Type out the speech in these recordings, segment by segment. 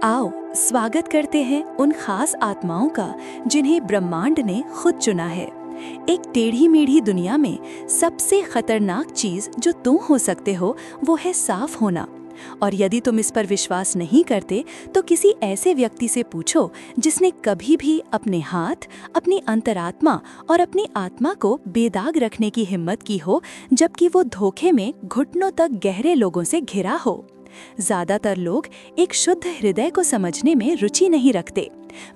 आओ स्वागत करते हैं उन खास आत्माओं का जिन्हें ब्रह्मांड ने खुद चुना है। एक टेढ़ी मेढ़ी दुनिया में सबसे खतरनाक चीज जो तुम हो सकते हो वो है साफ होना। और यदि तुम इस पर विश्वास नहीं करते तो किसी ऐसे व्यक्ति से पूछो जिसने कभी भी अपने हाथ, अपनी अंतरात्मा और अपनी आत्मा को बेदाग रखने की हिम्मत की हो, जबकि वो धोखे में घुटनों तक गहरे लोगों से घिरा हो। ज्यादातर लोग एक शुद्ध हृदय को समझने में रुचि नहीं रखते।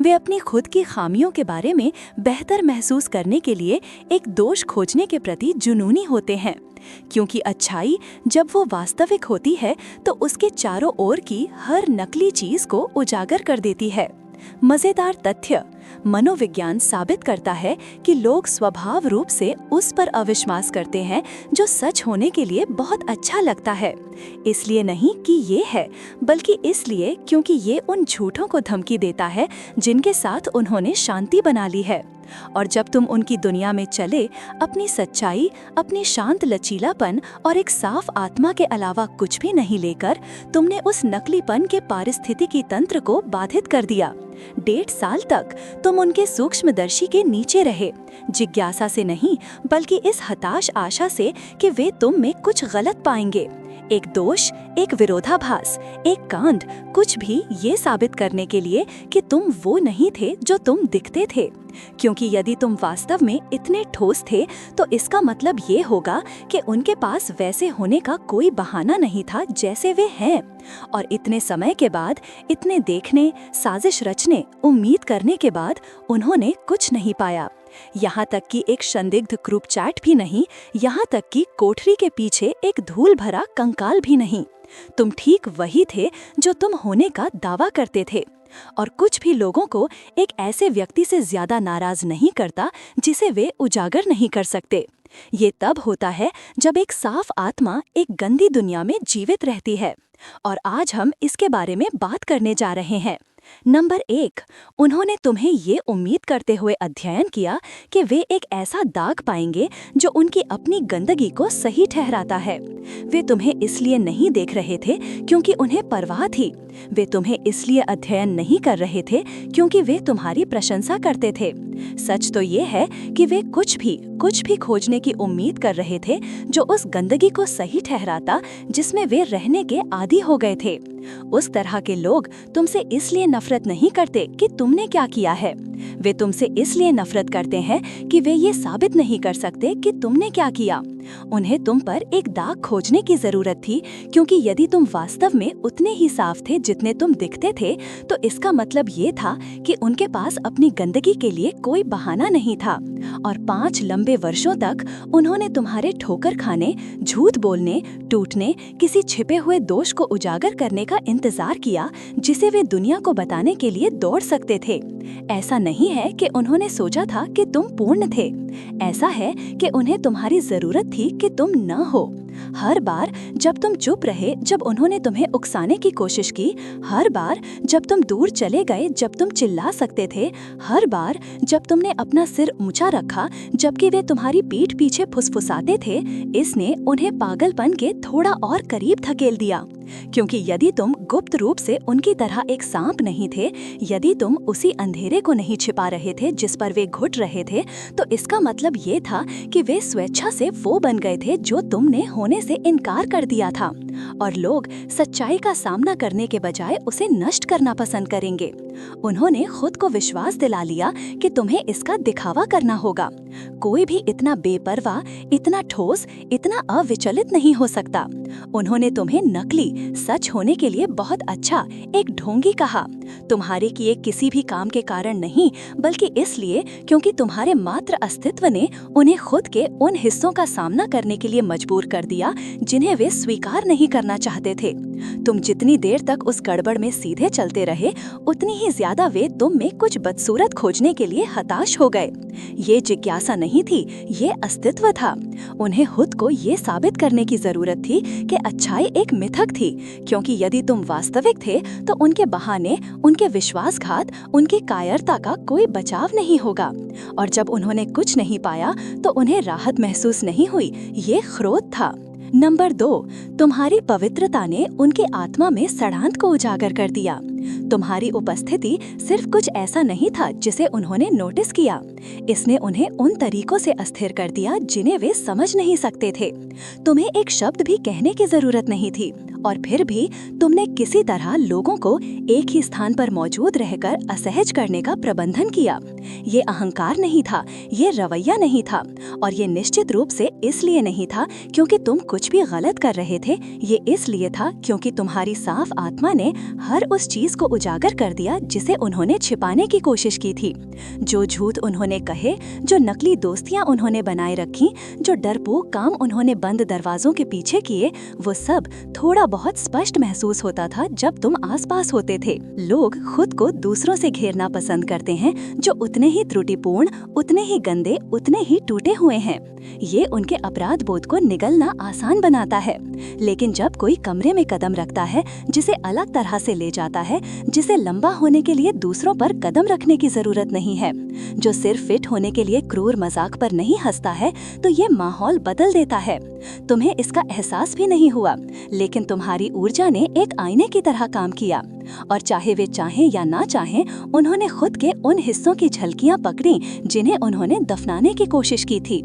वे अपनी खुद की खामियों के बारे में बेहतर महसूस करने के लिए एक दोष खोजने के प्रति जुनूनी होते हैं, क्योंकि अच्छाई जब वो वास्तविक होती है तो उसके चारों ओर की हर नकली चीज को उजागर कर देती है। मजेदार तथ्य, मनोविज्ञान साबित करता है कि लोग स्वभाव रूप से उस पर अविश्वास करते हैं जो सच होने के लिए बहुत अच्छा लगता है। इसलिए नहीं कि ये है, बल्कि इसलिए क्योंकि ये उन झूठों को धमकी देता है जिनके साथ उन्होंने शांति बना ली है। और जब तुम उनकी दुनिया में चले, अपनी सच्चाई, अपनी शांत लचीलापन और एक साफ आत्मा के अलावा कुछ भी नहीं लेकर, तुमने उस नकलीपन के पारिस्थितिकी तंत्र को बाधित कर दिया। 1.5 साल तक तुम उनके सूक्ष्मदर्शी के नीचे रहे, जिज्ञासा से नहीं बल्कि इस हताश आशा से कि वे तुम में कुछ गलत पाएंगे। एक दोष, एक विरोधाभास, एक कांड, कुछ भी ये साबित करने के लिए कि तुम वो नहीं थे जो तुम दिखते थे। क्योंकि यदि तुम वास्तव में इतने ठोस थे तो इसका मतलब ये होगा कि उनके पास वैसे होने का कोई बहाना नहीं था जैसे वे हैं। और इतने समय के बाद, इतने देखने, साजिश रचने, उम्मीद करने के बाद उन्होंने कुछ नहीं पाया। यहाँ तक कि एक संदिग्ध ग्रुप चैट भी नहीं, यहाँ तक कि कोठरी के पीछे एक धूल भरा कंकाल भी नहीं। तुम ठीक वही थे जो तुम होने का दावा करते थे। और कुछ भी लोगों को एक ऐसे व्यक्ति से ज्यादा नाराज नहीं करता जिसे वे उजागर नहीं कर सकते। ये तब होता है जब एक साफ आत्मा एक गंदी दुनिया में जीवित रहती है। और आज हम इसके बारे में बात करने जा रहे हैं। नंबर 1, उन्होंने तुम्हें ये उम्मीद करते हुए अध्ययन किया कि वे एक ऐसा दाग पाएंगे जो उनकी अपनी गंदगी को सही ठहराता है। वे तुम्हें इसलिए नहीं देख रहे थे क्योंकि उन्हें परवाह थी। वे तुम्हें इसलिए अध्ययन नहीं कर रहे थे क्योंकि वे तुम्हारी प्रशंसा करते थे। सच तो ये है कि वे कुछ भी खोजने की उम्मीद कर रहे थे जो उस गंदगी को सही ठहराता जिसमें वे रहने के आदी हो गए थे। उस तरह के लोग तुमसे इसलिए नफरत नहीं करते कि तुमने क्या किया है। वे तुमसे इसलिए नफरत करते हैं कि वे ये साबित नहीं कर सकते कि तुमने क्या किया। उन्हें तुम पर एक दाग खोजने की जरूरत थी, क्योंकि यदि तुम वास्तव में उतने ही साफ थे जितने तुम दिखते थे तो इसका मतलब ये था कि उनके पास अपनी गंदगी के लिए कोई बहाना नहीं था। और 5 लंबे वर्षों तक उन्होंने तुम्हारे ठोकर खाने, झूठ बोलने, टूटने, किसी छिपे हुए दोष को उजागर करने का इंतजार किया जिसे वे दुनिया को बताने के लिए दौड़ सकते थे। ऐसा नहीं है कि उन्होंने सोचा था कि तुम पूर्ण थे, ऐसा है कि उन्हें तुम्हारी जरूरत थी कि तुम न हो। हर बार जब तुम चुप रहे, जब उन्होंने तुम्हें उकसाने की कोशिश की, हर बार जब तुम दूर चले गए जब तुम चिल्ला सकते थे, हर बार जब तुमने अपना सिर ऊंचा रखा जबकि वे तुम्हारी पीठ पीछे फुसफुसाते थे, इसने उन्हें पागलपन के थोड़ा और करीब धकेल दिया। क्योंकि यदि तुम गुप्त रूप से उनकी तरह एक सांप नहीं थे, यदि तुम उसी अंधेरे को नहीं छिपा रहे थे जिस पर वे घुट रहे थे, तो इसका मतलब ये था कि वे स्वेच्छा से वो बन गए थे जो तुमने होने से इनकार कर दिया था। और लोग सच्चाई का सामना करने के बजाय उसे नष्ट करना पसंद करेंगे। उन्होंने खुद को विश्वास दिला लिया कि तुम्हें इसका दिखावा करना होगा। कोई भी इतना बेपरवाह, इतना ठोस, इतना अविचलित नहीं हो सकता। उन्होंने तुम्हें नकली सच होने के लिए बहुत अच्छा, एक ढोंगी कहा। तुम्हारे किए किसी भी काम के कारण नहीं, बल्कि इसलिए क्योंकि तुम्हारे मात्र अस्तित्व ने उन्हें खुद के उन हिस्सों का सामना करने के लिए मजबूर कर दिया जिन्हें वे स्वीकार नहीं करना चाहते थे। तुम जितनी देर तक उस गड़बड़ में सीधे चलते रहे, उतनी ही ज्यादा वे तुम में कुछ बदसूरत खोजने के लिए हताश हो गए। ये जिज्ञासा नहीं थी, ये अस्तित्व था। उन्हें खुद को ये साबित करने की जरूरत थी कि अच्छाई एक मिथक थी, क्योंकि यदि तुम वास्तविक थे तो उनके बहाने, उनके विश्वासघात, उनकी कायरता का कोई बचाव नहीं होगा। और जब उन्होंने कुछ नहीं पाया तो उन्हें राहत महसूस नहीं हुई, ये क्रोध था। नंबर 2, तुम्हारी पवित्रता ने उनकी आत्मा में सड़ांत को उजागर कर दिया। तुम्हारी उपस्थिति सिर्फ कुछ ऐसा नहीं था जिसे उन्होंने नोटिस किया, इसने उन्हें उन तरीकों से अस्थिर कर दिया जिन्हें वे समझ नहीं सकते थे। तुम्हें एक शब्द भी कहने की जरूरत नहीं थी, और फिर भी तुमने किसी तरह लोगों को एक ही स्थान पर मौजूद रहकर असहज करने का प्रबंधन किया। ये अहंकार नहीं था, ये रवैया नहीं था, और ये निश्चित रूप से इसलिए नहीं था क्योंकि तुम कुछ भी गलत कर रहे थे। ये इसलिए था क्योंकि तुम्हारी साफ आत्मा ने हर उस चीज को उजागर कर दिया जिसे उन्होंने छिपाने की कोशिश की थी। जो झूठ उन्होंने कहे, जो नकली दोस्तियां उन्होंने बनाए रखी, जो डरपोक काम उन्होंने बंद दरवाजों के पीछे किए, वो सब थोड़ा बहुत स्पष्ट महसूस होता था जब तुम आसपास होते थे। लोग खुद को दूसरों से घेरना पसंद करते हैं जो उतने ही त्रुटिपूर्ण, उतने ही गंदे, उतने ही टूटे हुए हैं। ये उनके अपराध बोध को निगलना आसान बनाता है। लेकिन जब कोई कमरे में कदम रखता है जिसे अलग तरह से ले जाता है, जिसे लंबा होने के लिए दूसरों पर कदम रखने की जरूरत नहीं है, जो सिर्फ फिट होने के लिए क्रूर मजाक पर नहीं हंसता है, तो ये माहौल बदल देता है। तुम्हें इसका एहसास भी नहीं हुआ, लेकिन तुम्हारी ऊर्जा ने एक आईने की तरह काम किया, और चाहे वे चाहें या ना चाहें, उन्होंने खुद के उन हिस्सों की झलकियां पकड़ी जिन्हें उन्होंने दफनाने की कोशिश की थी।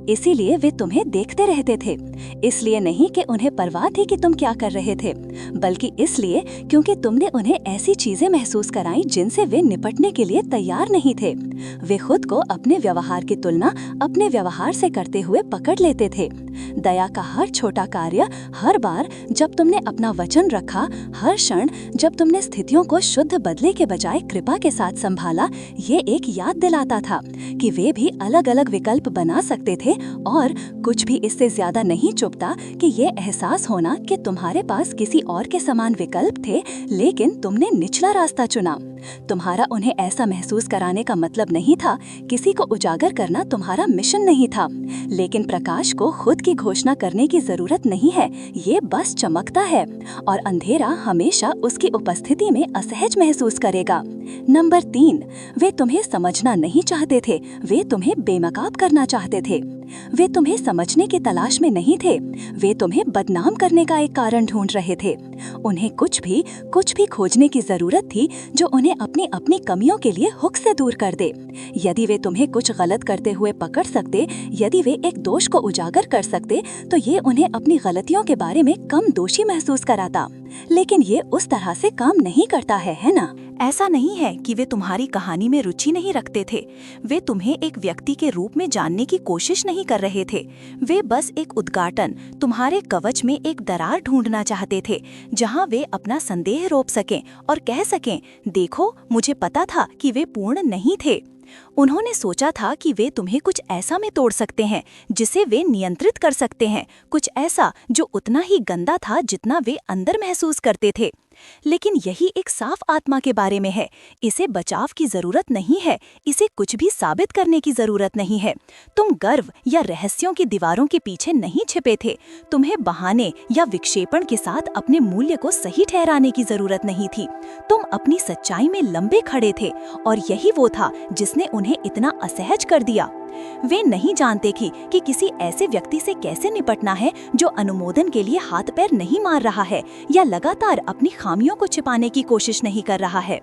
इसीलिए वे तुम्हें देखते रहते थे, इसलिए नहीं कि उन्हें परवाह थी कि तुम क्या कर रहे थे, बल्कि इसलिए क्योंकि तुमने उन्हें ऐसी चीजें महसूस कराई जिनसे वे निपटने के लिए तैयार नहीं थे। वे खुद को अपने व्यवहार की तुलना अपने व्यवहार से करते हुए पकड़ लेते थे। दया का हर छोटा कार्य, हर बार जब तुमने अपना वचन रखा, हर क्षण जब तुमने स्थितियों को शुद्ध बदले के बजाय कृपा के साथ संभाला, ये एक याद दिलाता था कि वे भी अलग अलग विकल्प बना सकते थे। और कुछ भी इससे ज्यादा नहीं चुभता कि ये एहसास होना कि तुम्हारे पास किसी और के समान विकल्प थे, लेकिन तुमने निचला रास्ता चुना। तुम्हारा उन्हें ऐसा महसूस कराने का मतलब नहीं था, किसी को उजागर करना तुम्हारा मिशन नहीं था। लेकिन प्रकाश को खुद की घोषणा करने की जरूरत नहीं है, ये बस चमकता है, और अंधेरा हमेशा उसकी उपस्थिति में असहज महसूस करेगा। नंबर 3, वे तुम्हें समझना नहीं चाहते थे, वे तुम्हें बेनकाब करना चाहते थे। वे तुम्हें समझने की तलाश में नहीं थे, वे तुम्हें बदनाम करने का एक कारण ढूंढ रहे थे। उन्हें कुछ भी खोजने की जरूरत थी जो उन्हें अपनी अपनी कमियों के लिए हुक से दूर कर दे। यदि वे तुम्हें कुछ गलत करते हुए पकड़ सकते, यदि वे एक दोष को उजागर कर सकते, तो ये उन्हें अपनी गलतियों के बारे में कम दोषी महसूस कराता। लेकिन ये उस तरह से काम नहीं करता है ना? ऐसा नहीं है कि वे तुम्हारी कहानी में रुचि नहीं रखते थे, वे तुम्हें एक व्यक्ति के रूप में जानने की कोशिश नहीं कर रहे थे। वे बस एक उद्घाटन, तुम्हारे कवच में एक दरार ढूंढना चाहते थे जहां वे अपना संदेह रोप सकें और कह सकें, देखो, मुझे पता था कि वे पूर्ण नहीं थे। उन्होंने सोचा था कि वे तुम्हें कुछ ऐसा में तोड़ सकते हैं जिसे वे नियंत्रित कर सकते हैं, कुछ ऐसा जो उतना ही गंदा था जितना वे अंदर महसूस करते थे। लेकिन यही एक साफ आत्मा के बारे में है। इसे बचाव की जरूरत नहीं है, इसे कुछ भी साबित करने की जरूरत नहीं है। तुम गर्व या रहस्यों की दीवारों के पीछे नहीं छिपे थे, तुम्हें बहाने या विक्षेपण के साथ अपने मूल्य को सही ठहराने की जरूरत नहीं थी। तुम अपनी सच्चाई में लंबे खड़े थे, और यही वो था जिसने उन्हें इतना असहज कर दिया। वे नहीं जानते कि किसी ऐसे व्यक्ति से कैसे निपटना है जो अनुमोदन के लिए हाथ पैर नहीं मार रहा है या लगातार अपनी खामियों को छिपाने की कोशिश नहीं कर रहा है।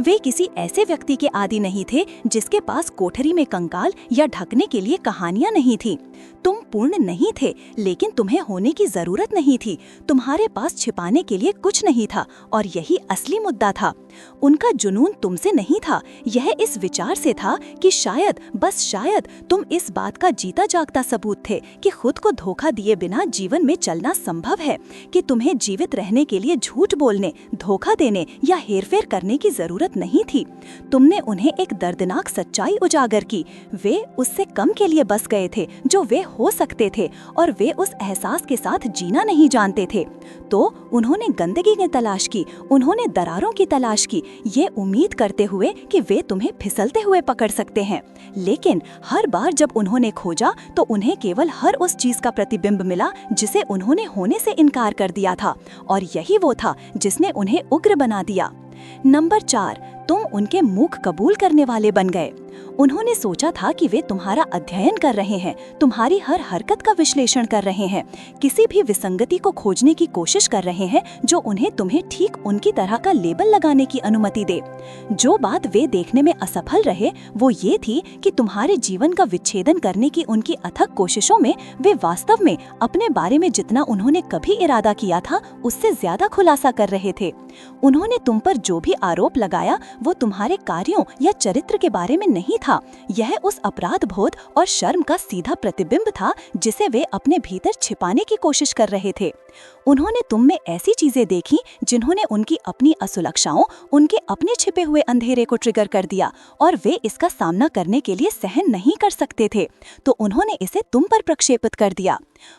वे किसी ऐसे व्यक्ति के आदी नहीं थे जिसके पास कोठरी में कंकाल या ढकने के लिए कहानियां नहीं थी। तुम पूर्ण नहीं थे, लेकिन तुम्हें होने की जरूरत नहीं थी। तुम्हारे पास छिपाने के लिए कुछ नहीं था, और यही असली मुद्दा था। उनका जुनून तुमसे नहीं था, यह इस विचार से था कि शायद, बस शायद, तुम इस बात का जीता जागता सबूत थे कि खुद को धोखा दिए बिना जीवन में चलना संभव है, कि तुम्हें जीवित रहने के लिए झूठ बोलने, धोखा देने या हेरफेर करने की जरूरत नहीं थी। तुमने उन्हें एक दर्दनाक सच्चाई उजागर की। वे उससे कम के लिए बस गए थे जो वे हो सकते थे, और वे उस एहसास के साथ जीना नहीं जानते थे। तो उन्होंने गंदगी की तलाश की, उन्होंने दरारों की तलाश की, ये उम्मीद करते हुए कि वे तुम्हें फिसलते हुए पकड़ सकते हैं। लेकिन हर बार जब उन्होंने खोजा तो उन्हें केवल हर उस चीज का प्रतिबिंब मिला जिसे उन्होंने होने से इनकार कर दिया था, और यही वो था जिसने उन्हें उग्र बना दिया। नंबर 4, तुम उनके मुख कबूल करने वाले बन गए। उन्होंने सोचा था कि वे तुम्हारा अध्ययन कर रहे हैं, तुम्हारी हर हरकत का विश्लेषण कर रहे हैं, किसी भी विसंगति को खोजने की कोशिश कर रहे हैं जो उन्हें तुम्हें ठीक उनकी तरह का लेबल लगाने की अनुमति दे। जो बात वे देखने में असफल रहे वो ये थी कि तुम्हारे जीवन का विच्छेदन करने की उनकी अथक कोशिशों में वे वास्तव में अपने बारे में जितना उन्होंने कभी इरादा किया था उससे ज्यादा खुलासा कर रहे थे। उन्होंने तुम पर जो भी आरोप लगाया वो तुम्हारे कार्यों या चरित्र के बारे में नहीं था, यह उस अपराध बोध और शर्म का सीधा प्रतिबिंब था जिसे वे अपने भीतर छिपाने की कोशिश कर रहे थे। उन्होंने तुम में ऐसी चीजें देखी जिन्होंने उनकी अपनी असुरक्षाओं, उनके अपने छिपे हुए अंधेरे को ट्रिगर कर दिया और वे इसका सामना करने के लिए सहन नहीं कर सकते थे, तो उन्होंने इसे तुम पर प्रक्षेपित कर दिया।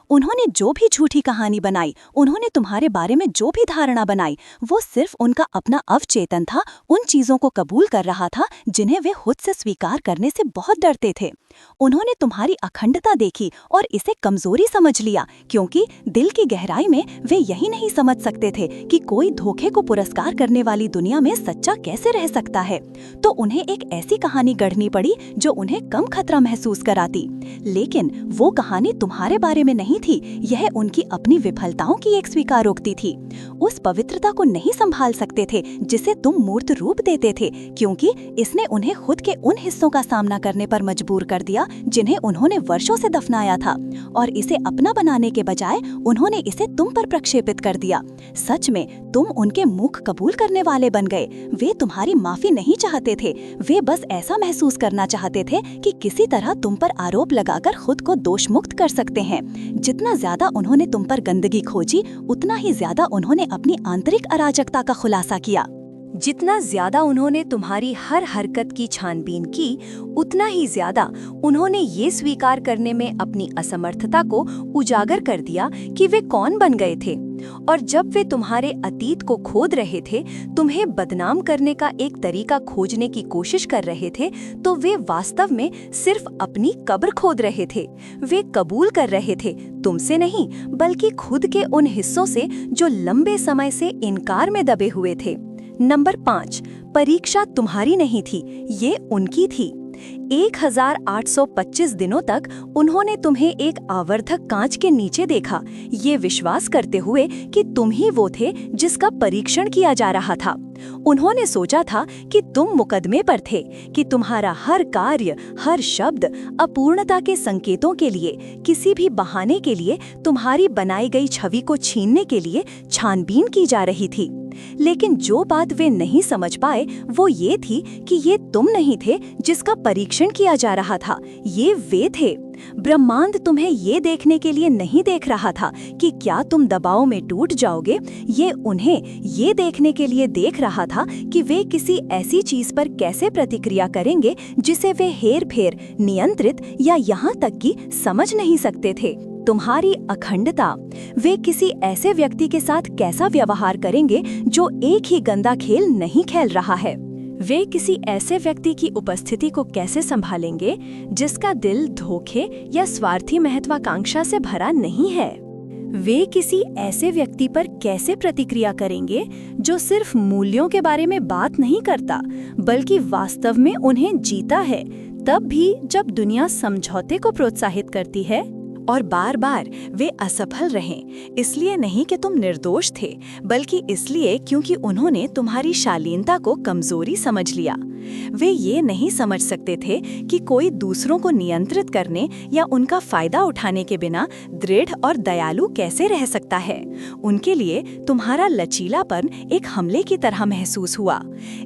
उन्होंने जो भी झूठी कहानी बनाई, उन्होंने तुम्हारे बारे में जो भी धारणा बनाई, वो सिर्फ उनका अपना अवचेतन था, उन चीजों को कबूल कर रहा था जिन्हें वे खुद से स्वीकार करने से बहुत डरते थे। उन्होंने तुम्हारी अखंडता देखी और इसे कमजोरी समझ लिया, क्योंकि दिल की गहराई में वे यही नहीं समझ सकते थे कि कोई धोखे को पुरस्कार करने वाली दुनिया में सच्चा कैसे रह सकता है। तो उन्हें एक ऐसी कहानी गढ़नी पड़ी जो उन्हें कम खतरा महसूस कराती। लेकिन वो कहानी तुम्हारे बारे में नहीं थी, यह उनकी अपनी विफलताओं की एक स्वीकारोक्ति थी। उस पवित्रता को नहीं संभाल सकते थे जिसे तुम मूर्त रूप देते थे, क्योंकि इसने उन्हें खुद के उन हिस्सों का सामना करने पर मजबूर कर दिया जिन्हें उन्होंने वर्षों से दफनाया था, और इसे अपना बनाने के बजाय उन्होंने इसे तुम पर प्रक्षेपित कर दिया। सच में तुम उनके मुख कबूल करने वाले बन गए। वे तुम्हारी माफी नहीं चाहते थे, वे बस ऐसा महसूस करना चाहते थे कि किसी तरह तुम पर आरोप लगाकर खुद को दोष मुक्त कर सकते हैं। जितना ज्यादा उन्होंने तुम पर गंदगी खोजी, उतना ही ज्यादा उन्होंने अपनी आंतरिक अराजकता का खुलासा किया। जितना ज्यादा उन्होंने तुम्हारी हर हरकत की छानबीन की, उतना ही ज्यादा उन्होंने ये स्वीकार करने में अपनी असमर्थता को उजागर कर दिया कि वे कौन बन गए थे। और जब वे तुम्हारे अतीत को खोद रहे थे, तुम्हें बदनाम करने का एक तरीका खोजने की कोशिश कर रहे थे, तो वे वास्तव में सिर्फ अपनी कब्र खोद रहे थे। वे कबूल कर रहे थे, तुमसे नहीं बल्कि खुद के उन हिस्सों से जो लंबे समय से इनकार में दबे हुए थे। नंबर 5, परीक्षा तुम्हारी नहीं थी, ये उनकी थी। 1825 दिनों तक उन्होंने तुम्हें एक आवर्धक कांच के नीचे देखा, ये विश्वास करते हुए कि तुम ही वो थे जिसका परीक्षण किया जा रहा था। उन्होंने सोचा था कि तुम मुकदमे पर थे, कि तुम्हारा हर कार्य, हर शब्द अपूर्णता के संकेतों के लिए, किसी भी बहाने के लिए, तुम्हारी बनाई गई छवि को छीनने के लिए छानबीन की जा रही थी। लेकिन जो बात वे नहीं समझ पाए वो ये थी कि ये तुम नहीं थे जिसका परीक्षण किया जा रहा था, ये वे थे। ब्रह्मांड तुम्हें ये देखने के लिए नहीं देख रहा था कि क्या तुम दबाव में टूट जाओगे, ये उन्हें ये देखने के लिए देख रहा था कि वे किसी ऐसी चीज पर कैसे प्रतिक्रिया करेंगे जिसे वे हेर-फेर, नियंत्रित या यहाँ तक कि समझ नहीं सकते थे। तुम्हारी अखंडता, वे किसी ऐसे व्यक्ति के साथ कैसा व्यवहार करेंगे जो एक ही गंदा खेल नहीं खेल रहा है। वे किसी ऐसे व्यक्ति की उपस्थिति को कैसे संभालेंगे जिसका दिल धोखे या स्वार्थी महत्वाकांक्षा से भरा नहीं है। वे किसी ऐसे व्यक्ति पर कैसे प्रतिक्रिया करेंगे जो सिर्फ मूल्यों के बारे में बात नहीं करता बल्कि वास्तव में उन्हें जीता है, तब भी जब दुनिया समझौते को प्रोत्साहित करती है। और बार बार वे असफल रहें, इसलिए नहीं कि तुम निर्दोष थे, बल्कि इसलिए क्योंकि उन्होंने तुम्हारी शालीनता को कमजोरी समझ लिया। वे ये नहीं समझ सकते थे कि कोई दूसरों को नियंत्रित करने या उनका फायदा उठाने के बिना दृढ़ और दयालु कैसे रह सकता है। उनके लिए तुम्हारा लचीलापन एक हमले की तरह महसूस हुआ।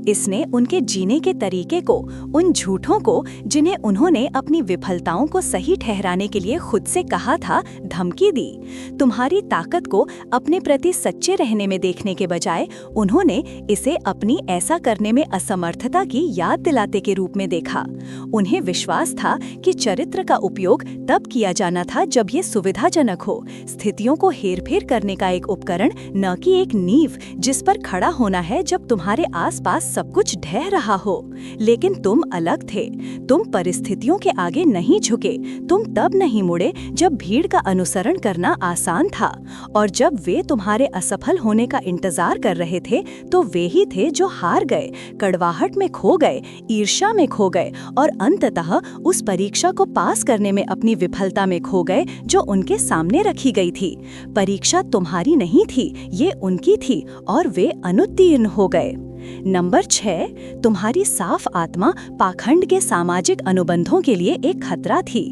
इसने उनके जीने के तरीके को, उन झूठों को जिन्हें उन्होंने अपनी विफलताओं को सही ठहराने के लिए खुद से कहा था, धमकी दी। तुम्हारी ताकत को अपने प्रति सच्चे रहने में देखने के बजाय उन्होंने इसे अपनी ऐसा करने में असमर्थता की याद दिलाते के रूप में देखा। उन्हें विश्वास था कि चरित्र का उपयोग तब किया जाना था जब ये सुविधाजनक हो, स्थितियों को हेरफेर करने का एक उपकरण, न कि एक नींव जिस पर खड़ा होना है जब तुम्हारे आसपास सब कुछ ढह रहा हो। लेकिन तुम अलग थे, तुम परिस्थितियों के आगे नहीं झुके, तुम तब नहीं मुड़े जब भीड़ का अनुसरण करना आसान था और जब वे तुम्हारे असफल होने का इंतजार कर रहे थे, तो वे ही थे जो हार गए, कड़वाहट में खो गए, ईर्ष्या में खो गए और अंततः उस परीक्षा को पास करने में अपनी विफलता में खो गए जो उनके सामने रखी गई थी। परीक्षा तुम्हारी नहीं थी, ये उनकी थी और वे अनुत्तीर्ण हो गए। नंबर 6, तुम्हारी साफ आत्मा पाखंड के सामाजिक अनुबंधों के लिए एक खतरा थी।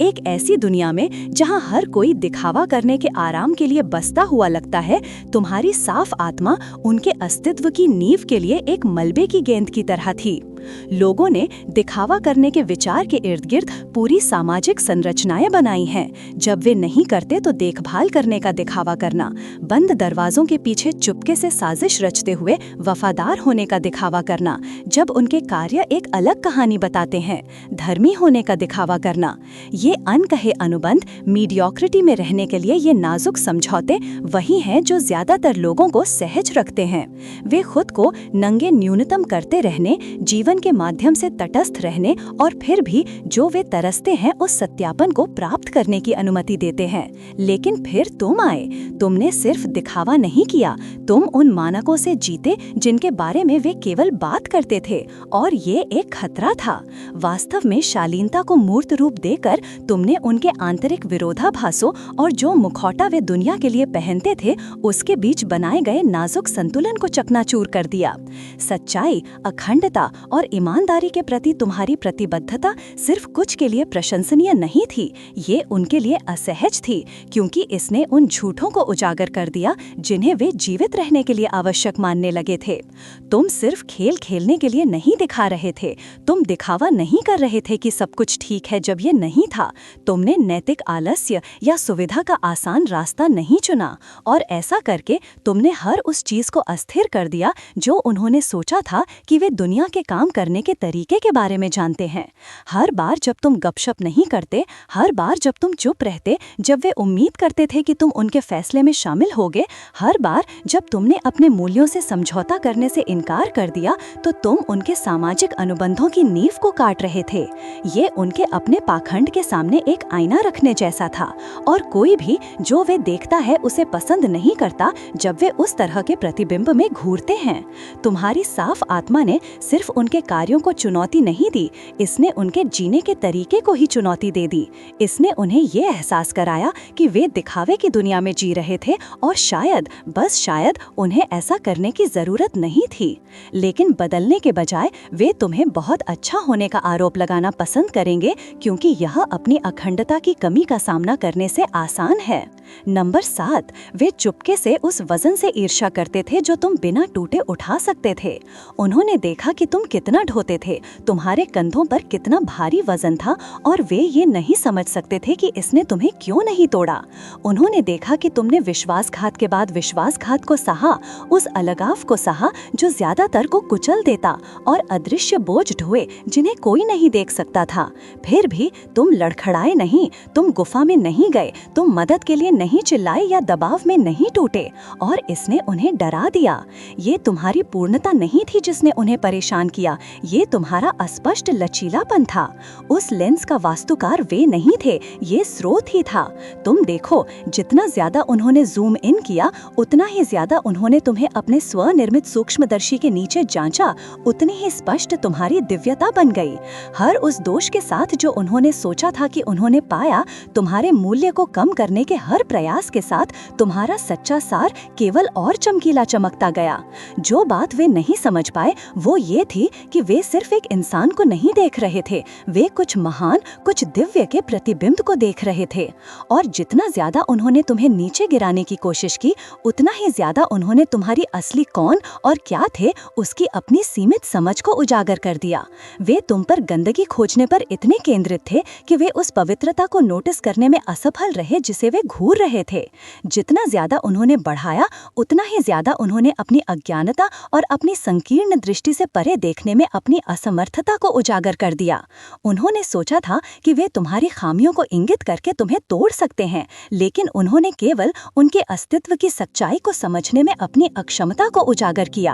एक ऐसी दुनिया में जहां हर कोई दिखावा करने के आराम के लिए बसता हुआ लगता है, तुम्हारी साफ आत्मा उनके अस्तित्व की नींव के लिए एक मलबे की गेंद की तरह थी। लोगों ने दिखावा करने के विचार के इर्द गिर्द पूरी सामाजिक संरचनाएं बनाई हैं। जब वे नहीं करते तो देखभाल करने का दिखावा करना, बंद दरवाजों के पीछे चुपके से साजिश रचते हुए वफादार होने का दिखावा करना, जब उनके कार्य एक अलग कहानी बताते हैं, धर्मी होने का दिखावा करना। ये अनकहे अनुबंध, मीडियोक्रिटी में रहने के लिए ये नाजुक समझौते वही हैं जो ज्यादातर लोगों को सहज रखते हैं। वे खुद को नंगे न्यूनतम करते रहने, जीवन के माध्यम से तटस्थ रहने और फिर भी जो वे तरसते हैं उस सत्यापन को प्राप्त करने की अनुमति देते हैं। लेकिन फिर तुम आए, तुमने सिर्फ दिखावा नहीं किया, तुम उन मानकों से जीते जिनके बारे में वे केवल बात करते थे, और ये एक खतरा था। वास्तव में शालीनता को मूर्त रूप देकर तुमने उनके आंतरिक विरोधाभासों और जो मुखौटा वे दुनिया के लिए पहनते थे उसके बीच बनाए गए नाजुक संतुलन को चकनाचूर कर दिया। सच्चाई, अखंडता और ईमानदारी के प्रति तुम्हारी प्रतिबद्धता सिर्फ कुछ के लिए प्रशंसनीय नहीं थी, ये उनके लिए असहज थी, क्योंकि इसने उन झूठों को उजागर कर दिया जिन्हें वे जीवित रहने के लिए आवश्यक मानने लगे थे। तुम सिर्फ खेल खेलने के लिए नहीं दिखा रहे थे, तुम दिखावा नहीं कर रहे थे कि सब कुछ ठीक है जब ये नहीं था। तुमने नैतिक आलस्य या सुविधा का आसान रास्ता नहीं चुना, और ऐसा करके तुमने हर उस चीज को अस्थिर कर दिया जो उन्होंने सोचा था कि वे दुनिया के काम करने के तरीके के बारे में जानते हैं। हर बार जब तुम गपशप नहीं करते, हर बार जब तुम चुप रहते, जब वे उम्मीद करते थे कि तुम उनके फैसले में शामिल होगे, हर बार जब तुमने अपने मूल्यों से समझौता करने से इनकार कर दिया, तो तुम उनके सामाजिक अनुबंधों की नींव को काट रहे थे। ये उनके अपने पाखंड के सामने एक आईना रखने जैसा था, और कोई भी जो वे देखता है उसे पसंद नहीं करता जब वे उस तरह के प्रतिबिंब में घूरते हैं। तुम्हारी साफ आत्मा ने सिर्फ उनके कार्यों को चुनौती नहीं दी, इसने उनके जीने के तरीके को ही चुनौती दे दी। इसने उन्हें ये एहसास कराया कि वे दिखावे की दुनिया में जी रहे थे, और शायद, बस शायद, उन्हें ऐसा करने की जरूरत नहीं थी। लेकिन बदलने के बजाय वे तुम्हें बहुत अच्छा होने का आरोप लगाना पसंद करेंगे, क्योंकि यह अपनी अखंडता की कमी का सामना करने से आसान है। नंबर 7, वे चुपके से उस वजन से ईर्ष्या करते थे जो तुम बिना टूटे उठा सकते थे। उन्होंने देखा कि तुम कितना ढोते थे, तुम्हारे कंधों पर कितना भारी वजन था, और वे ये नहीं समझ सकते थे कि इसने तुम्हें क्यों नहीं तोड़ा। उन्होंने देखा कि तुमने विश्वासघात के बाद विश्वासघात को सहा, उस अलगाव को सहा जो ज्यादातर को कुचल देता, और अदृश्य बोझ ढोए जिन्हें कोई नहीं देख सकता था। फिर भी तुम लड़खड़ाए नहीं, तुम गुफा में नहीं गए, तुम मदद के लिए नहीं चिल्लाए या दबाव में नहीं टूटे, और इसने उन्हें डरा दिया। ये तुम्हारी पूर्णता नहीं थी जिसने उन्हें परेशान किया, ये तुम्हारा अस्पष्ट लचीलापन था। उस लेंस का वास्तुकार वे नहीं थे, ये स्रोत ही था। तुम देखो, जितना ज्यादा उन्होंने जूम इन किया, उतना ही ज्यादा उन्होंने तुम्हें अपने स्वनिर्मित सूक्ष्मदर्शी के नीचे जांचा, उतनी ही स्पष्ट तुम्हारी दिव्यता बन गई। हर उस दोष के साथ जो उन्होंने सोचा था कि उन्होंने पाया, तुम्हारे मूल्य को कम करने के हर प्रयास के साथ तुम्हारा सच्चा सार केवल और चमकीला चमकता गया। जो बात वे नहीं समझ पाए वो ये थी कि वे सिर्फ एक इंसान को नहीं देख रहे थे, वे कुछ महान, कुछ दिव्य के प्रतिबिंब को देख रहे थे। और जितना ज्यादा उन्होंने तुम्हें नीचे गिराने की कोशिश की, उतना ही ज्यादा उन्होंने तुम्हारी असली कौन और क्या थे उसकी अपनी सीमित समझ को उजागर कर दिया। वे तुम पर गंदगी खोजने पर इतने केंद्रित थे कि वे उस पवित्रता को नोटिस करने में असफल रहे जिसे वे घूर रहे थे। जितना ज्यादा उन्होंने बढ़ाया, उतना ही ज्यादा उन्होंने अपनी अज्ञानता और अपनी संकीर्ण दृष्टि से परे देखने में अपनी असमर्थता को उजागर कर दिया। उन्होंने सोचा था कि वे तुम्हारी खामियों को इंगित करके तुम्हें तोड़ सकते हैं, लेकिन उन्होंने केवल उनके अस्तित्व की सच्चाई को समझने में अपनी अक्षमता को उजागर किया।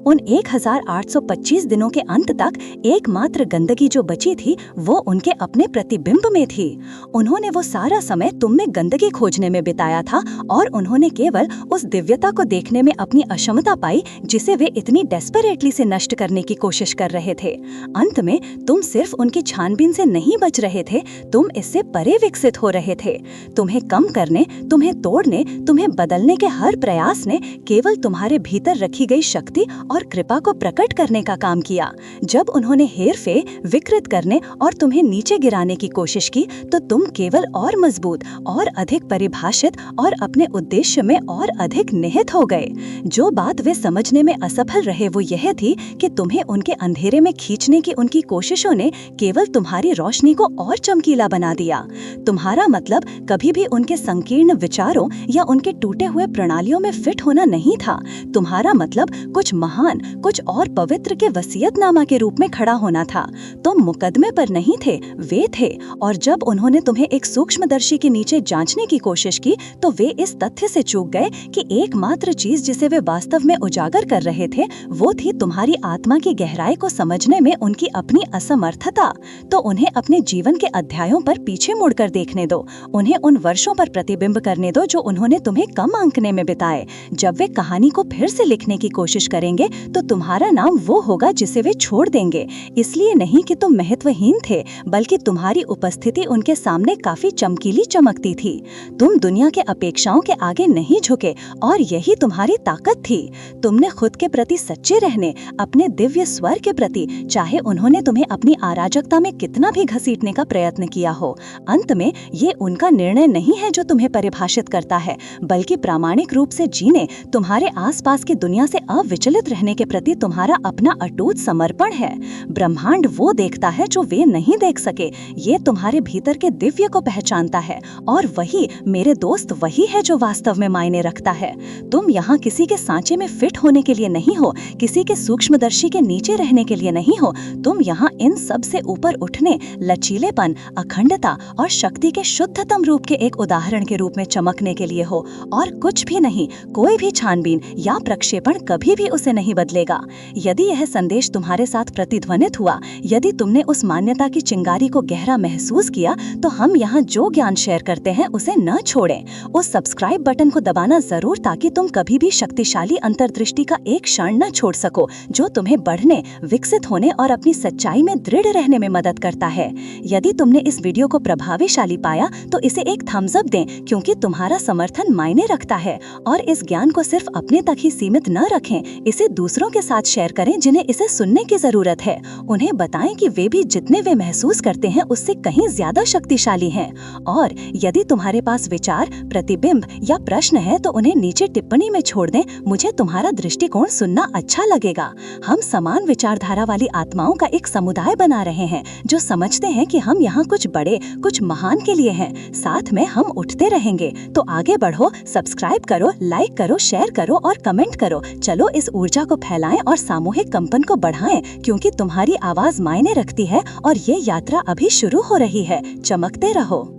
उन 1825 दिनों के अंत तक एकमात्र गंदगी जो बची थी वो उनके अपने प्रतिबिंब में थी। उन्होंने वो सारा समय तुम में गंदगी खोजने में बिताया था और उन्होंने केवल उस दिव्यता को देखने में अपनी अक्षमता पाई जिसे वे इतनी डेस्परेटली से नष्ट करने की कोशिश कर रहे थे। अंत में तुम सिर्फ उनकी छानबीन से नहीं बच रहे थे, तुम इससे परे विकसित हो रहे थे। तुम्हें कम करने, तुम्हें तोड़ने, तुम्हें बदलने के हर प्रयास ने केवल तुम्हारे भीतर रखी गई शक्ति और कृपा को प्रकट करने का काम किया। जब उन्होंने हेरफेर, विकृत करने और तुम्हें नीचे गिराने की कोशिश की तो तुम केवल और मजबूत और अधिक परिभाषित और अपने उद्देश्य में और अधिक निहित हो गए। जो बात वे समझने में असफल रहे वो यह थी कि तुम्हें उनके अंधेरे में खींचने की उनकी कोशिशों ने केवल तुम्हारी रोशनी को और चमकीला बना दिया। तुम्हारा मतलब कभी भी उनके संकीर्ण विचारों या उनके टूटे हुए प्रणालियों में फिट होना नहीं था। तुम्हारा मतलब कुछ महान, कुछ और पवित्र के वसीयतनामा के रूप में खड़ा होना था। तुम मुकदमे पर नहीं थे, वे थे। और जब उन्होंने तुम्हें एक सूक्ष्मदर्शी के नीचे जांचने की कोशिश की तो वे इस तथ्य से चूक गए कि एकमात्र चीज जिसे वे वास्तव में उजागर कर रहे थे वो थी तुम्हारी आत्मा की गहराई को समझने में उनकी अपनी असमर्थता। तो उन्हें अपने जीवन के अध्यायों पर पीछे मुड़कर देखने दो, उन्हें उन वर्षों पर प्रतिबिंब करने दो जो उन्होंने तुम्हें कम आंकने में बिताए। जब वे कहानी को फिर से लिखने की कोशिश करेंगे तो तुम्हारा नाम वो होगा जिसे वे छोड़ देंगे, इसलिए नहीं कि तुम महत्वहीन थे, बल्कि तुम्हारी उपस्थिति उनके सामने काफी चमकीली चमकती थी। तुम दुनिया के अपेक्षाओं के आगे नहीं झुके और यही तुम्हारी ताकत थी। तुमने खुद के प्रति सच्चे रहने, अपने दिव्य स्वर के प्रति, चाहे उन्होंने तुम्हें अपनी अराजकता में कितना भी घसीटने का प्रयत्न किया हो। अंत में ये उनका निर्णय नहीं है जो तुम्हें परिभाषित करता है, बल्कि प्रामाणिक रूप से जीने, तुम्हारे आसपास की दुनिया से अविचलित रहने के प्रति तुम्हारा अपना अटूट समर्पण है। ब्रह्मांड वो देखता है जो वे नहीं देख सके, ये तुम्हारे भीतर के दिव्य को पहचानता है और वही मेरे दोस्त वही है जो वास्तव में मायने रखता है। तुम यहाँ किसी के सांचे में फिट होने के लिए नहीं हो, किसी के सूक्ष्मदर्शी के नीचे रहने के लिए नहीं हो। तुम यहाँ इन सब से ऊपर उठने, लचीलेपन, अखंडता और शक्ति के शुद्धतम रूप के एक उदाहरण के रूप में चमकने के लिए हो, और कुछ भी नहीं। कोई भी छानबीन या प्रक्षेपण कभी भी उसे नहीं बदलेगा। यदि यह संदेश तुम्हारे साथ प्रतिध्वनित हुआ, यदि तुमने उस मान्यता की चिंगारी को गहरा महसूस किया, तो हम यहाँ जो ज्ञान शेयर करते हैं उसे न छोड़ें। उस सब्सक्राइब बटन को दबाना जरूर, ताकि तुम कभी भी शक्तिशाली अंतर्दृष्टि का एक क्षण न छोड़ सको जो तुम्हें बढ़ने, विकसित होने और अपनी सच्चाई में दृढ़ रहने में मदद करता है। यदि तुमने इस वीडियो को प्रभावशाली पाया तो इसे एक थम्स अप दें, क्योंकि तुम्हारा समर्थन मायने रखता है। और इस ज्ञान को सिर्फ अपने तक ही सीमित न रखें, इसे दूसरों के साथ शेयर करें जिन्हें इसे सुनने की जरूरत है। उन्हें बताएं कि वे भी जितने वे महसूस करते हैं उससे कहीं ज्यादा शक्तिशाली हैं। और यदि तुम्हारे पास विचार, प्रतिबिंब या प्रश्न है तो उन्हें नीचे टिप्पणी में छोड़ दें। मुझे तुम्हारा दृष्टिकोण सुनना अच्छा लगेगा। हम समान विचारधारा वाली आत्माओं का एक समुदाय बना रहे हैं जो समझते हैं कि हम यहाँ कुछ बड़े, कुछ महान के लिए हैं। साथ में हम उठते रहेंगे। तो आगे बढ़ो, सब्सक्राइब करो, लाइक करो, शेयर करो और कमेंट करो। चलो इस ऊर्जा को फैलाएं और सामूहिक कंपन को बढ़ाएं, क्योंकि तुम्हारी आवाज मायने रखती है और ये यात्रा अभी शुरू हो रही है। चमकते रहो।